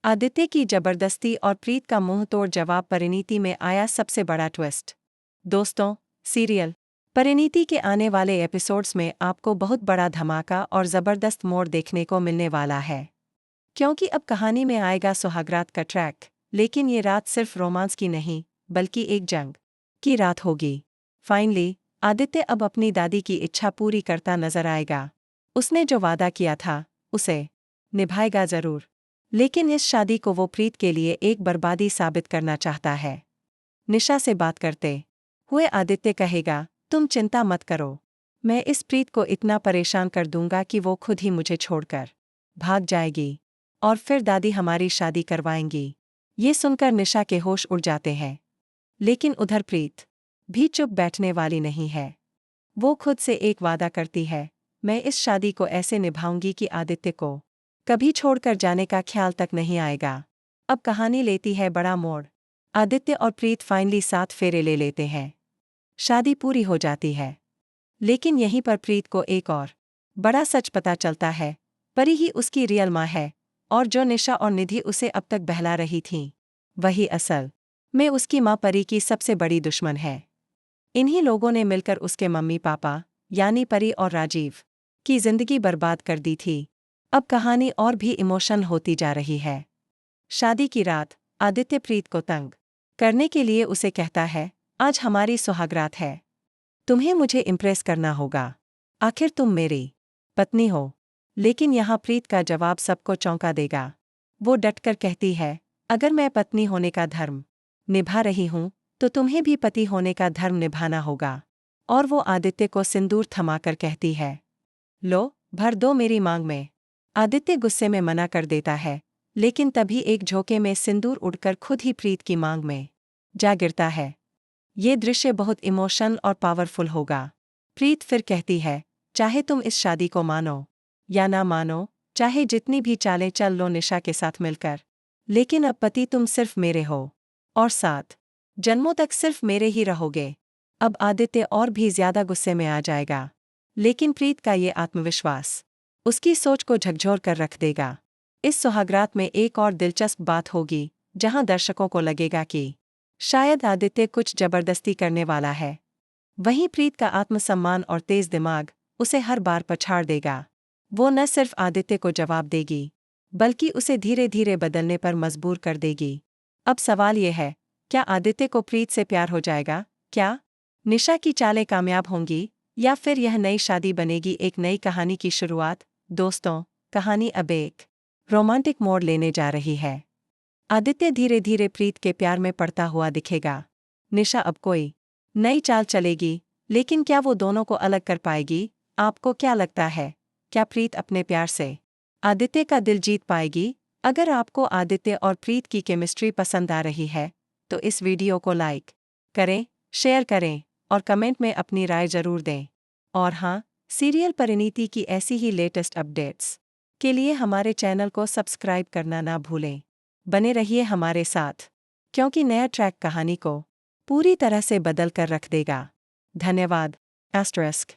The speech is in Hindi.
आदित्य की जबरदस्ती और प्रीत का मुंहतोड़ जवाब परिणीति में आया सबसे बड़ा ट्विस्ट। दोस्तों, सीरियल परिणीति के आने वाले एपिसोड्स में आपको बहुत बड़ा धमाका और जबरदस्त मोड़ देखने को मिलने वाला है। क्योंकि अब कहानी में आएगा सुहागरात का ट्रैक, लेकिन ये रात सिर्फ रोमांस की नहीं, बल्कि एक जंग की रात होगी। फाइनली, आदित्य अब अपनी दादी की इच्छा पूरी करता नजर आएगा। उसने जो वादा किया था, उसे निभाएगा जरूर। लेकिन इस शादी को वो प्रीत के लिए एक बर्बादी साबित करना चाहता है। निशा से बात करते हुए आदित्य कहेगा, तुम चिंता मत करो, मैं इस प्रीत को इतना परेशान कर दूंगा कि वो खुद ही मुझे छोड़कर भाग जाएगी, और फिर दादी हमारी शादी करवाएंगी। ये सुनकर निशा के होश उड़ जाते हैं। लेकिन उधर प्रीत भी चुप बैठने वाली नहीं है। वो खुद से एक वादा करती है, मैं इस शादी को ऐसे निभाऊंगी कि आदित्य को कभी छोड़कर जाने का ख्याल तक नहीं आएगा। अब कहानी लेती है बड़ा मोड़। आदित्य और प्रीत फाइनली 7 फेरे ले लेते हैं। शादी पूरी हो जाती है। लेकिन यहीं पर प्रीत को एक और बड़ा सच पता चलता है। परी ही उसकी रियल माँ है, और जो निशा और निधि उसे अब तक बहला रही थीं, वही असल में उसकी माँ परी की सबसे बड़ी दुश्मन है। इन्हीं लोगों ने मिलकर उसके मम्मी पापा यानी परी और राजीव की जिंदगी बर्बाद कर दी थी। अब कहानी और भी इमोशनल होती जा रही है। शादी की रात आदित्य प्रीत को तंग करने के लिए उसे कहता है, आज हमारी सुहागरात है, तुम्हें मुझे इम्प्रेस करना होगा, आखिर तुम मेरी पत्नी हो। लेकिन यहाँ प्रीत का जवाब सबको चौंका देगा। वो डटकर कहती है, अगर मैं पत्नी होने का धर्म निभा रही हूँ, तो तुम्हें भी पति होने का धर्म निभाना होगा। और वो आदित्य को सिंदूर थमाकर कहती है, लो, भर दो मेरी मांग में। आदित्य गुस्से में मना कर देता है, लेकिन तभी एक झोंके में सिंदूर उड़कर खुद ही प्रीत की मांग में जा गिरता है। ये दृश्य बहुत इमोशनल और पावरफुल होगा। प्रीत फिर कहती है, चाहे तुम इस शादी को मानो या ना मानो, चाहे जितनी भी चालें चल लो निशा के साथ मिलकर, लेकिन अब पति तुम सिर्फ मेरे हो, और 7 जन्मों तक सिर्फ मेरे ही रहोगे। अब आदित्य और भी ज्यादा गुस्से में आ जाएगा। लेकिन प्रीत का ये आत्मविश्वास उसकी सोच को झकझोर कर रख देगा। इस सुहागरात में एक और दिलचस्प बात होगी, जहां दर्शकों को लगेगा कि शायद आदित्य कुछ जबरदस्ती करने वाला है। वहीं प्रीत का आत्मसम्मान और तेज दिमाग उसे हर बार पछाड़ देगा। वो न सिर्फ आदित्य को जवाब देगी, बल्कि उसे धीरे धीरे बदलने पर मजबूर कर देगी। अब सवाल यह है, क्या आदित्य को प्रीत से प्यार हो जाएगा? क्या निशा की चालें कामयाब होंगी, या फिर यह नई शादी बनेगी एक नई कहानी की शुरुआत? दोस्तों, कहानी अब एक रोमांटिक मोड़ लेने जा रही है। आदित्य धीरे धीरे प्रीत के प्यार में पड़ता हुआ दिखेगा। निशा अब कोई नई चाल चलेगी, लेकिन क्या वो दोनों को अलग कर पाएगी? आपको क्या लगता है, क्या प्रीत अपने प्यार से आदित्य का दिल जीत पाएगी? अगर आपको आदित्य और प्रीत की केमिस्ट्री पसंद आ रही है, तो इस वीडियो को लाइक करें, शेयर करें और कमेंट में अपनी राय जरूर दें। और हाँ, सीरियल परिणीति की ऐसी ही लेटेस्ट अपडेट्स के लिए हमारे चैनल को सब्सक्राइब करना ना भूलें। बने रहिए हमारे साथ, क्योंकि नया ट्रैक कहानी को पूरी तरह से बदल कर रख देगा। धन्यवाद। ****